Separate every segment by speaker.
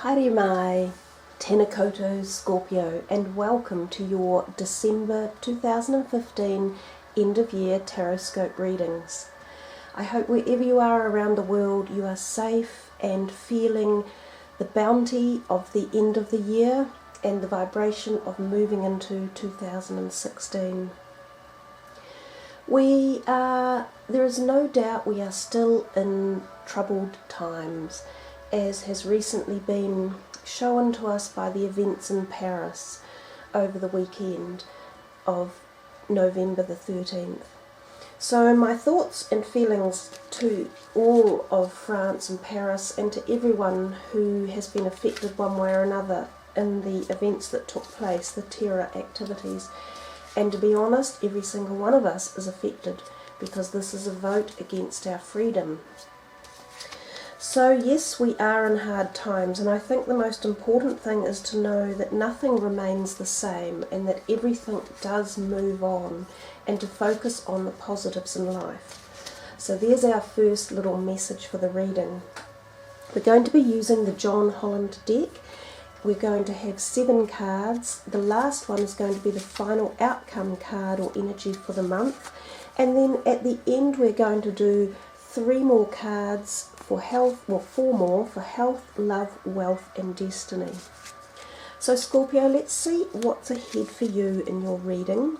Speaker 1: Haere mai, tēnā koutou Scorpio, and welcome to your December 2015 end of year Taroscope readings. I hope wherever you are around the world you are safe and feeling the bounty of the end of the year and the vibration of moving into 2016. There is no doubt we are still in troubled times, as has recently been shown to us by the events in Paris over the weekend of November the 13th. So my thoughts and feelings to all of France and Paris, and to everyone who has been affected one way or another in the events that took place, the terror activities. And to be honest, every single one of us is affected, because this is a vote against our freedom. So yes, we are in hard times, and I think the most important thing is to know that nothing remains the same and that everything does move on, and to focus on the positives in life. So there's our first little message for the reading. We're going to be using the Johann Holland deck. We're going to have 7 cards. The last one is going to be the final outcome card or energy for the month. And then at the end we're going to do 3 more cards for health, well 4 more for health, love, wealth and destiny. So Scorpio, let's see what's ahead for you in your reading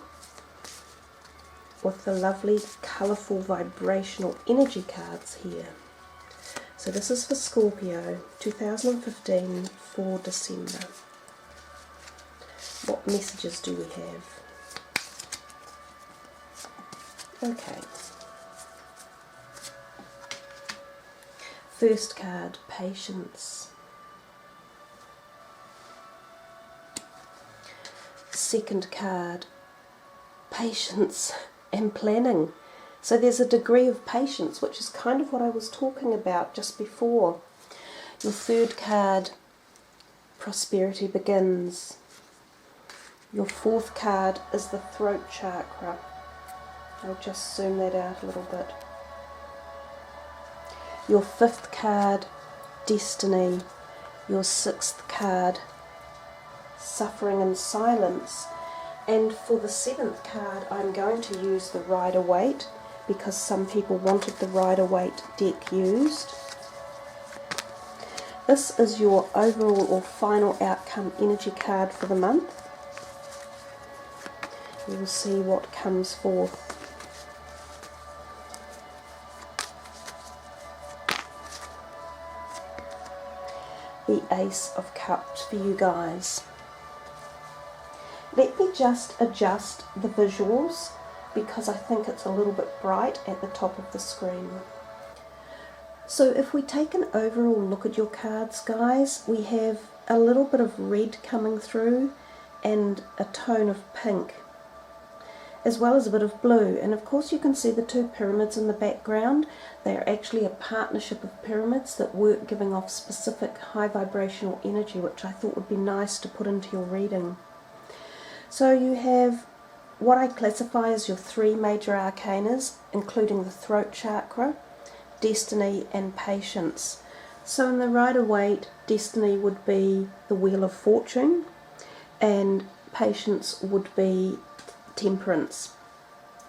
Speaker 1: with the lovely colourful vibrational energy cards here. So this is for Scorpio 2015 for December. What messages do we have? Okay. First card, patience. Second card, patience and planning. So there's a degree of patience, which is kind of what I was talking about just before. Your third card, prosperity begins. Your fourth card is the throat chakra. I'll just zoom that out a little bit. Your fifth card, destiny. Your sixth card, suffering and silence. And for the 7th card, I'm going to use the Rider-Waite, because some people wanted the Rider-Waite deck used. This is your overall or final outcome energy card for the month. You will see what comes forth. The Ace of Cups for you guys. Let me just adjust the visuals, because I think it's a little bit bright at the top of the screen. So if we take an overall look at your cards, guys, we have a little bit of red coming through and a tone of pink, as well as a bit of blue. And of course you can see the 2 pyramids in the background. They are actually a partnership of pyramids that work giving off specific high vibrational energy, which I thought would be nice to put into your reading. So you have what I classify as your 3 major arcanas, including the throat chakra, destiny and patience. So in the Rider-Waite, destiny would be the Wheel of Fortune and patience would be temperance.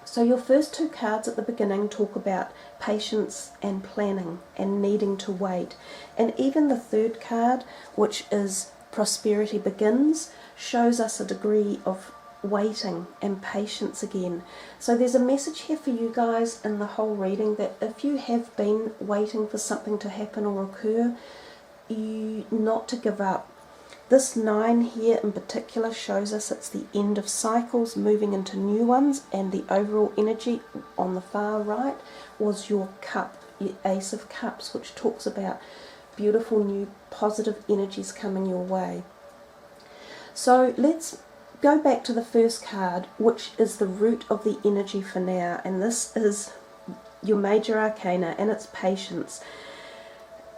Speaker 1: So your first 2 cards at the beginning talk about patience and planning and needing to wait. And even the 3rd card, which is prosperity begins, shows us a degree of waiting and patience again. So there's a message here for you guys in the whole reading that if you have been waiting for something to happen or occur, not to give up. This 9 here in particular shows us it's the end of cycles, moving into new ones, and the overall energy on the far right was your cup, your Ace of Cups, which talks about beautiful new positive energies coming your way. So let's go back to the first card, which is the root of the energy for now, and this is your major arcana, and it's patience.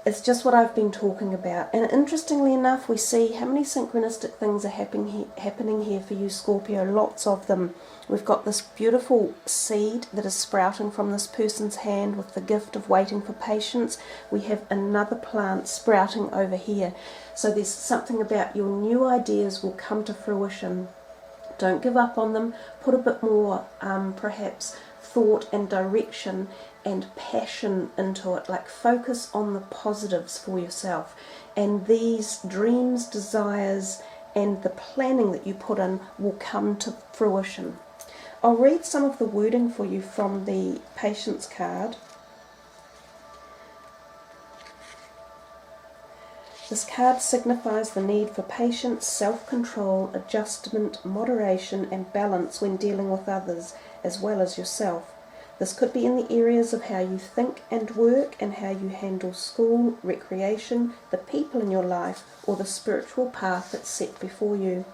Speaker 1: It's just what I've been talking about. And interestingly enough, we see how many synchronistic things are happening here for you, Scorpio. Lots of them. We've got this beautiful seed that is sprouting from this person's hand with the gift of waiting for patience. We have another plant sprouting over here. So there's something about your new ideas will come to fruition. Don't give up on them. Put a bit more, perhaps, thought and direction and passion into it. Like, focus on the positives for yourself. And these dreams, desires, and the planning that you put in will come to fruition. I'll read some of the wording for you from the Patience card. This card signifies the need for patience, self-control, adjustment, moderation and balance when dealing with others, as well as yourself. This could be in the areas of how you think and work, and how you handle school, recreation, the people in your life, or the spiritual path that's set before you.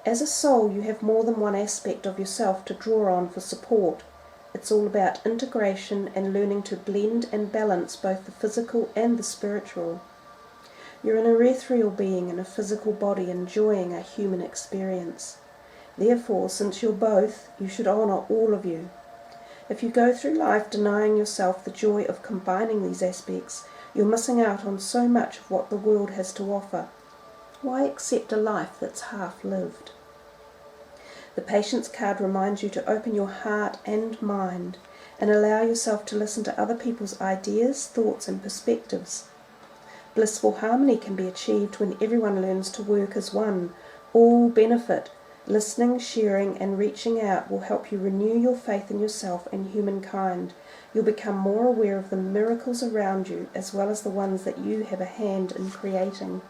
Speaker 1: As a soul, you have more than one aspect of yourself to draw on for support. It's all about integration and learning to blend and balance both the physical and the spiritual. You're an ethereal being in a physical body enjoying a human experience. Therefore, since you're both, you should honour all of you. If you go through life denying yourself the joy of combining these aspects, you're missing out on so much of what the world has to offer. Why accept a life that's half lived? The Patience card reminds you to open your heart and mind and allow yourself to listen to other people's ideas, thoughts and perspectives. Blissful harmony can be achieved when everyone learns to work as one. All benefit. Listening, sharing and reaching out will help you renew your faith in yourself and humankind. You'll become more aware of the miracles around you, as well as the ones that you have a hand in creating.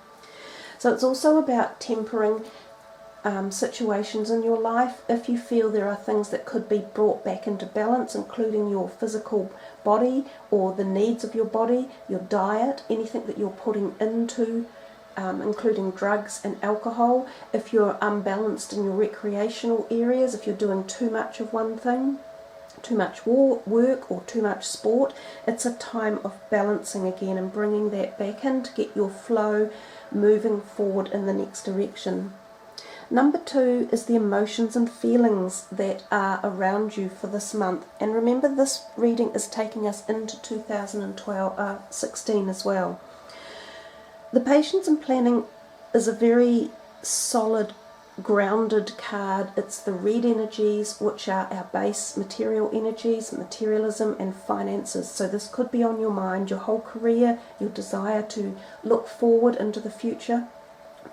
Speaker 1: So it's also about tempering situations in your life. If you feel there are things that could be brought back into balance, including your physical body or the needs of your body, your diet, anything that you're putting into, including drugs and alcohol. If you're unbalanced in your recreational areas, if you're doing too much of one thing, too much work or too much sport, it's a time of balancing again and bringing that back in to get your flow moving forward in the next direction. Number 2 is the emotions and feelings that are around you for this month. And remember, this reading is taking us into 2016 as well. The Patience and Planning is a very solid, grounded card. It's the red energies, which are our base material energies, materialism and finances. So this could be on your mind, your whole career, your desire to look forward into the future,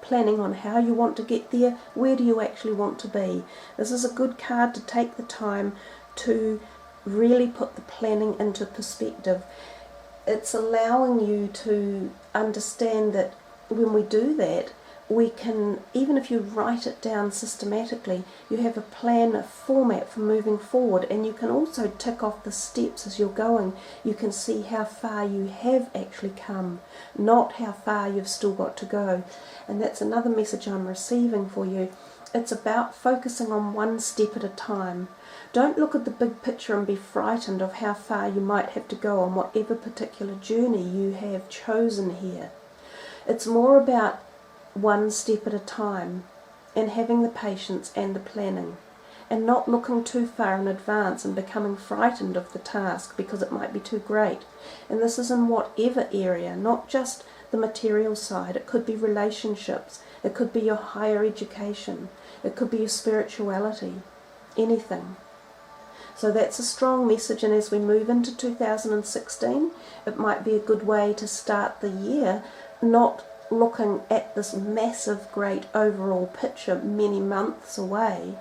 Speaker 1: planning on how you want to get there, where do you actually want to be. This is a good card to take the time to really put the planning into perspective. It's allowing you to understand that when we do that, we can, even if you write it down systematically, you have a plan, a format for moving forward, and you can also tick off the steps as you're going. You can see how far you have actually come, not how far you've still got to go. And that's another message I'm receiving for you. It's about focusing on one step at a time. Don't look at the big picture and be frightened of how far you might have to go on whatever particular journey you have chosen here. It's more about one step at a time and having the patience and the planning, and not looking too far in advance and becoming frightened of the task because it might be too great. And this is in whatever area, not just the material side. It could be relationships, it could be your higher education, it could be your spirituality, anything. So that's a strong message, and as we move into 2016, it might be a good way to start the year, not looking at this massive, great overall picture many months away.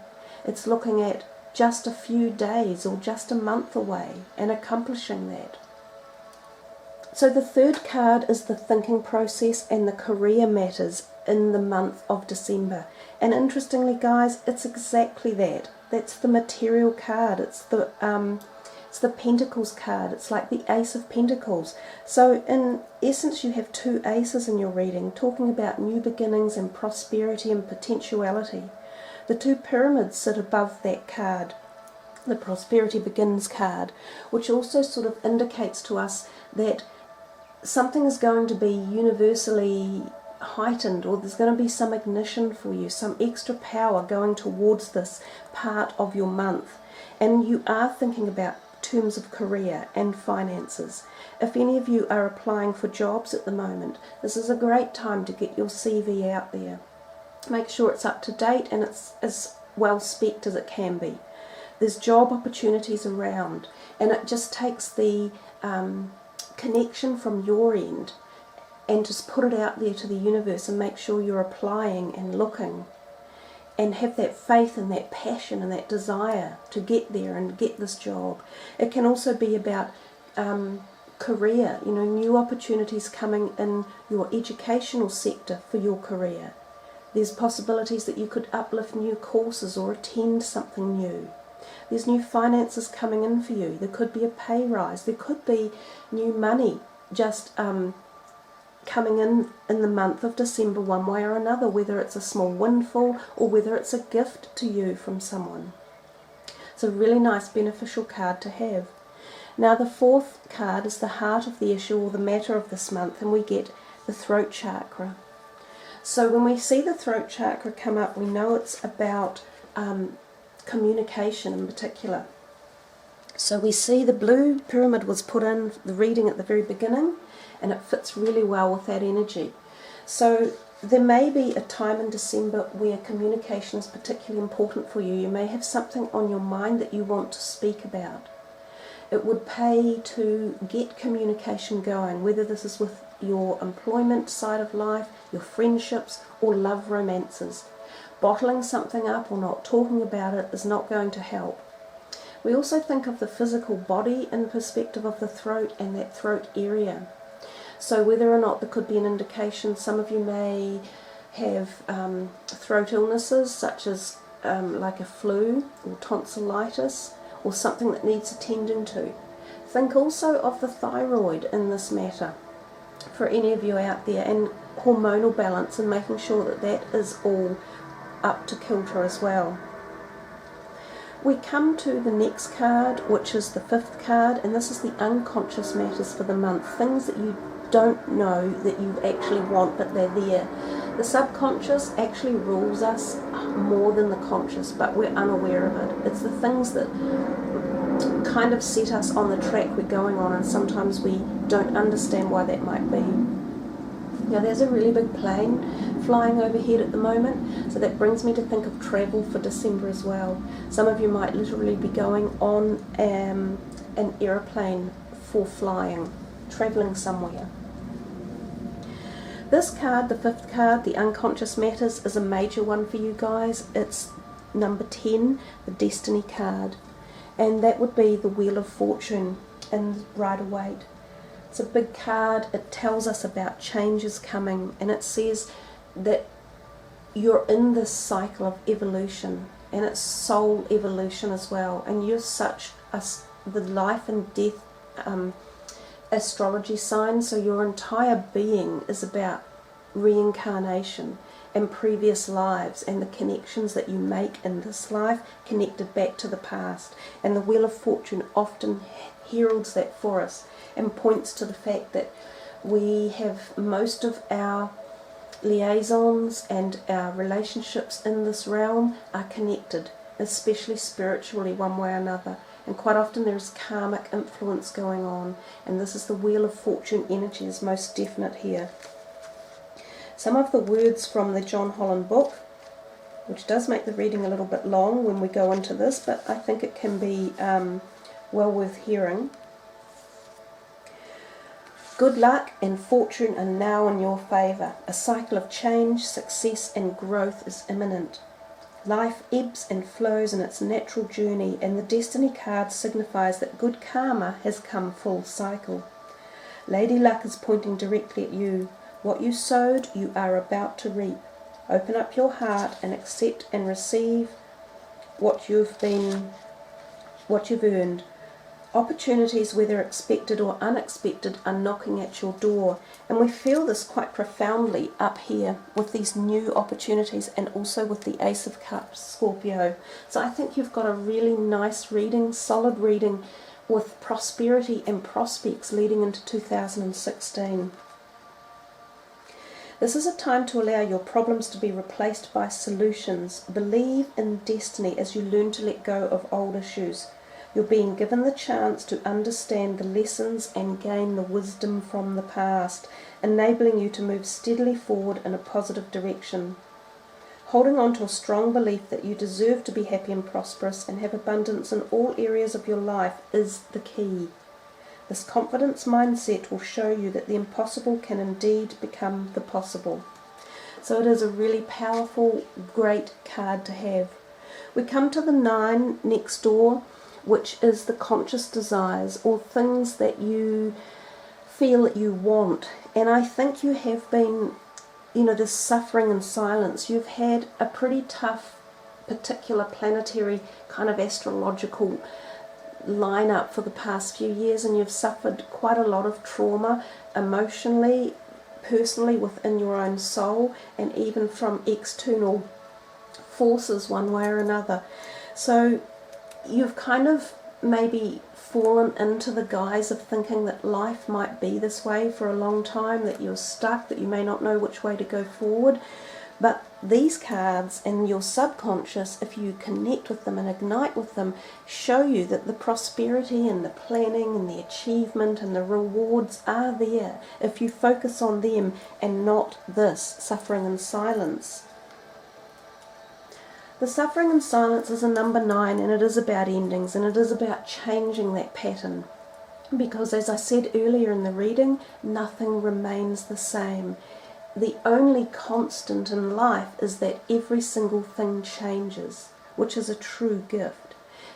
Speaker 1: It's looking at just a few days or just a month away and accomplishing that. So the third card is the thinking process and the career matters in the month of December. And interestingly, guys, it's exactly that. That's the material card. It's the Pentacles card. It's like the Ace of Pentacles. So in essence, you have two aces in your reading, talking about new beginnings and prosperity and potentiality. The two pyramids sit above that card, the Prosperity Begins card, which also sort of indicates to us that something is going to be universally heightened, or there's going to be some ignition for you, some extra power going towards this part of your month. And you are thinking about terms of career and finances. If any of you are applying for jobs at the moment, this is a great time to get your CV out there. Make sure it's up to date and it's as well spec'd as it can be. There's job opportunities around, and it just takes the connection from your end and just put it out there to the universe and make sure you're applying and looking and have that faith and that passion and that desire to get there and get this job. It can also be about career, you know, new opportunities coming in your educational sector for your career. There's possibilities that you could uplift new courses or attend something new. There's new finances coming in for you. There could be a pay rise. There could be new money just coming in the month of December one way or another, whether it's a small windfall or whether it's a gift to you from someone. It's a really nice beneficial card to have. Now the fourth card is the heart of the issue or the matter of this month, and we get the throat chakra. So when we see the throat chakra come up, we know it's about communication in particular. So we see the blue pyramid was put in the reading at the very beginning, and it fits really well with that energy. So there may be a time in December where communication is particularly important for you. You may have something on your mind that you want to speak about. It would pay to get communication going, whether this is with your employment side of life, your friendships, or love romances. Bottling something up or not talking about it is not going to help. We also think of the physical body in perspective of the throat and that throat area. So whether or not there could be an indication, some of you may have throat illnesses such as like a flu or tonsillitis or something that needs attending to. Think also of the thyroid in this matter for any of you out there, and hormonal balance and making sure that that is all up to kilter as well. We come to the next card, which is the fifth card, and this is the unconscious matters for the month, things that you don't know that you actually want, but they're there. The subconscious actually rules us more than the conscious, but we're unaware of it. It's the things that kind of set us on the track we're going on, and sometimes we don't understand why that might be. Now there's a really big plane flying overhead at the moment, so that brings me to think of travel for December as well. Some of you might literally be going on an aeroplane for flying, travelling somewhere. This card, the fifth card, the unconscious matters, is a major one for you guys. It's number 10, the destiny card, and that would be the Wheel of Fortune in Rider-Waite. It's a big card. It tells us about changes coming, and it says that you're in this cycle of evolution, and it's soul evolution as well, and you're such the life and death astrology sign, so your entire being is about reincarnation and previous lives and the connections that you make in this life connected back to the past. And the Wheel of Fortune often heralds that for us and points to the fact that we have most of our liaisons and our relationships in this realm are connected, especially spiritually one way or another. And quite often there's karmic influence going on, and this is the Wheel of Fortune energy is most definite here. Some of the words from the John Holland book, which does make the reading a little bit long when we go into this, but I think it can be well worth hearing. Good luck and fortune are now in your favour. A cycle of change, success and growth is imminent. Life ebbs and flows in its natural journey, and the Destiny card signifies that good karma has come full cycle. Lady Luck is pointing directly at you. What you sowed, you are about to reap. Open up your heart and accept and receive what you've earned. Opportunities, whether expected or unexpected, are knocking at your door, and we feel this quite profoundly up here with these new opportunities, and also with the Ace of Cups, Scorpio. So I think you've got a really nice reading, solid reading with prosperity and prospects leading into 2016. This is a time to allow your problems to be replaced by solutions. Believe in destiny as you learn to let go of old issues. You're being given the chance to understand the lessons and gain the wisdom from the past, enabling you to move steadily forward in a positive direction. Holding on to a strong belief that you deserve to be happy and prosperous and have abundance in all areas of your life is the key. This confidence mindset will show you that the impossible can indeed become the possible. So it is a really powerful, great card to have. We come to the 9 next door, which is the conscious desires, or things that you feel that you want. And I think you have been, this suffering and silence. You've had a pretty tough, particular planetary kind of astrological lineup for the past few years, and you've suffered quite a lot of trauma emotionally, personally, within your own soul, and even from external forces one way or another. So you've kind of maybe fallen into the guise of thinking that life might be this way for a long time, that you're stuck, that you may not know which way to go forward. But these cards and your subconscious, if you connect with them and ignite with them, show you that the prosperity and the planning and the achievement and the rewards are there if you focus on them and not this suffering and silence. The suffering and silence is a number 9, and it is about endings, and it is about changing that pattern. Because as I said earlier in the reading, nothing remains the same. The only constant in life is that every single thing changes, which is a true gift.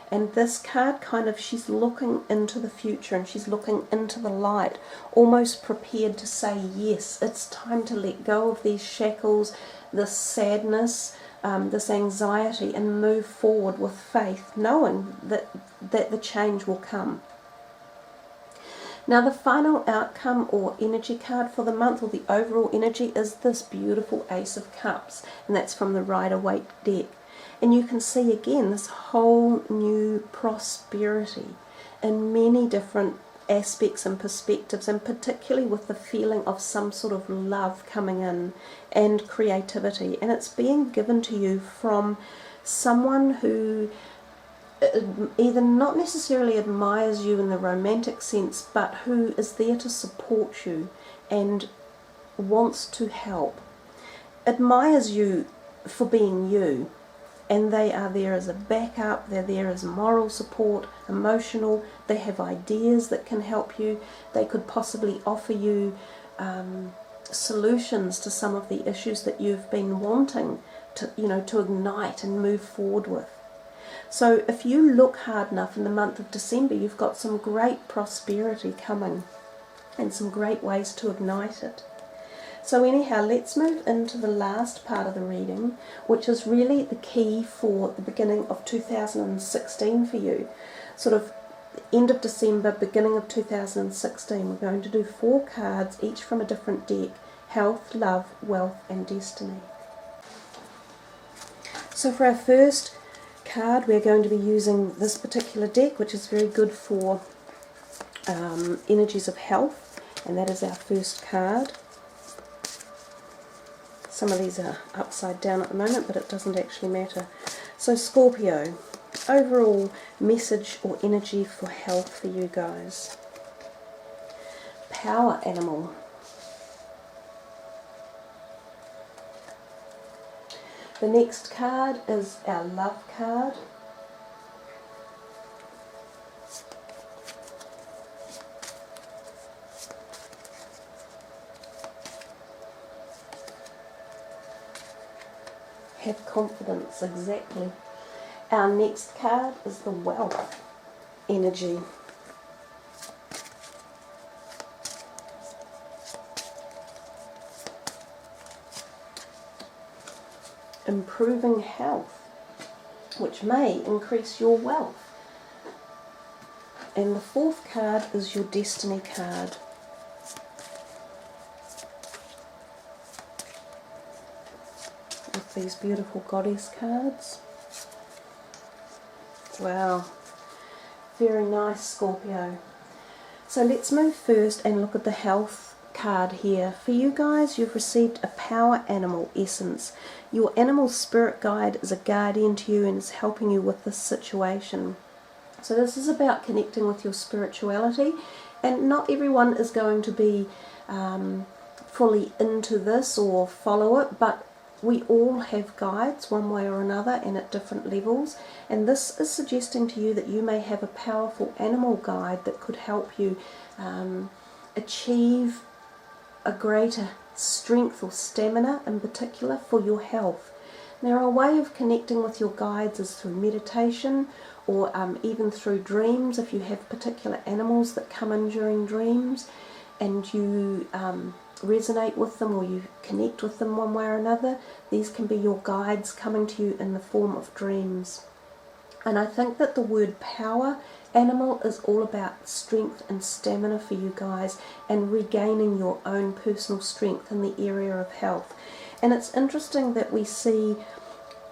Speaker 1: And this card she's looking into the future, and she's looking into the light, almost prepared to say, yes, it's time to let go of these shackles, this sadness, this anxiety, and move forward with faith, knowing that the change will come. Now the final outcome or energy card for the month, or the overall energy, is this beautiful Ace of Cups, and that's from the Rider-Waite deck. And you can see again this whole new prosperity in many different aspects and perspectives, and particularly with the feeling of some sort of love coming in and creativity, and it's being given to you from someone who either not necessarily admires you in the romantic sense, but who is there to support you and wants to help, admires you for being you, and they are there as a backup, they're there as moral support, emotional, they have ideas that can help you, they could possibly offer you solutions to some of the issues that you've been wanting to ignite and move forward with. So if you look hard enough in the month of December, you've got some great prosperity coming and some great ways to ignite it. So anyhow, let's move into the last part of the reading, which is really the key for the beginning of 2016 for you. Sort of end of December, beginning of 2016. We're going to do 4 cards, each from a different deck: health, love, wealth, and destiny. So for our first card, we're going to be using this particular deck, which is very good for energies of health, and that is our first card. Some of these are upside down at the moment, but it doesn't actually matter. So Scorpio, overall message or energy for health for you guys. Power animal. The next card is our love card. Have confidence, exactly. Our next card is the wealth energy. Improving health, which may increase your wealth. And the fourth card is your destiny card. With these beautiful goddess cards. Wow. Very nice, Scorpio. So let's move first and look at the health card here. For you guys, you've received a power animal essence. Your animal spirit guide is a guardian to you and is helping you with this situation. So this is about connecting with your spirituality, and not everyone is going to be fully into this or follow it, but we all have guides one way or another and at different levels, and this is suggesting to you that you may have a powerful animal guide that could help you achieve a greater strength or stamina in particular for your health. Now, a way of connecting with your guides is through meditation, or even through dreams. If you have particular animals that come in during dreams and you resonate with them or you connect with them one way or another, these can be your guides coming to you in the form of dreams. And I think that the word power animal is all about strength and stamina for you guys, and regaining your own personal strength in the area of health. And it's interesting that we see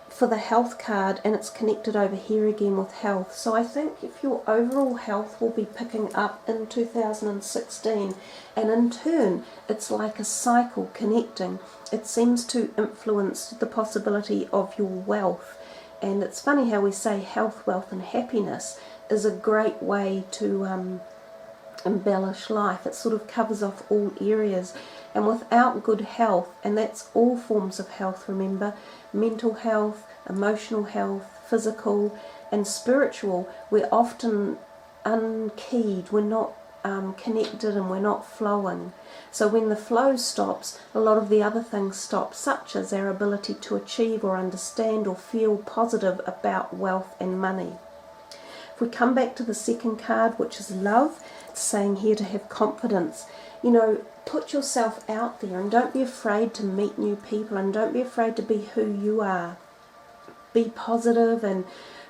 Speaker 1: for the health card, and it's connected over here again with health. So I think if your overall health will be picking up in 2016, and in turn it's like a cycle connecting. It seems to influence the possibility of your wealth. And it's funny how we say health, wealth and happiness is a great way to embellish life. It sort of covers off all areas. And without good health, and that's all forms of health, remember, mental health, emotional health, physical and spiritual, we're often unkeyed, we're not connected, and we're not flowing. So when the flow stops, a lot of the other things stop, such as our ability to achieve or understand or feel positive about wealth and money. If we come back to the second card, which is love, it's saying here to have confidence. You know, put yourself out there and don't be afraid to meet new people, and don't be afraid to be who you are. Be positive and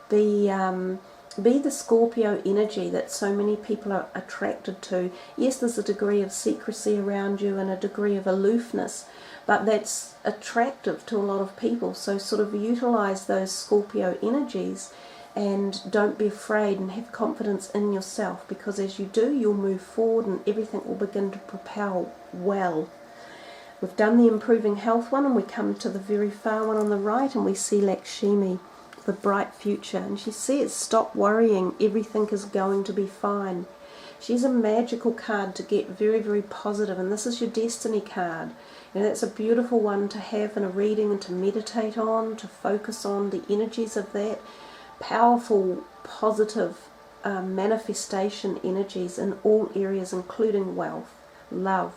Speaker 1: be the Scorpio energy that so many people are attracted to. Yes, there's a degree of secrecy around you and a degree of aloofness, but that's attractive to a lot of people. So sort of utilize those Scorpio energies and don't be afraid, and have confidence in yourself, because as you do, you'll move forward and everything will begin to propel well. We've done the improving health one, and we come to the very far one on the right, and we see Lakshmi, the bright future, and she says, stop worrying, everything is going to be fine. She's a magical card to get very, very positive, and this is your destiny card. And that's a beautiful one to have in a reading and to meditate on, to focus on the energies of that. Powerful, positive manifestation energies in all areas, including wealth, love,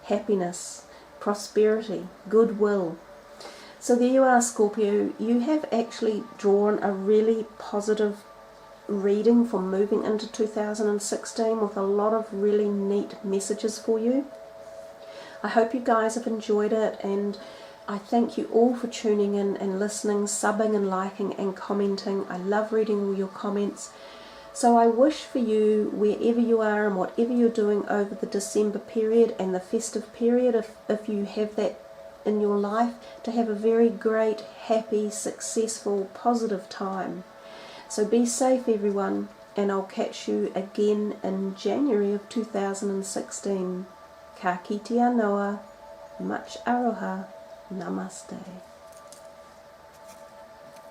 Speaker 1: happiness, prosperity, goodwill. So there you are, Scorpio. You have actually drawn a really positive reading for moving into 2016 with a lot of really neat messages for you. I hope you guys have enjoyed it, and I thank you all for tuning in and listening, subbing and liking and commenting. I love reading all your comments. So I wish for you, wherever you are and whatever you're doing over the December period and the festive period, if you have that in your life, to have a very great, happy, successful, positive time. So be safe, everyone, and I'll catch you again in January of 2016. Ka kite anoa, much aroha. Namaste.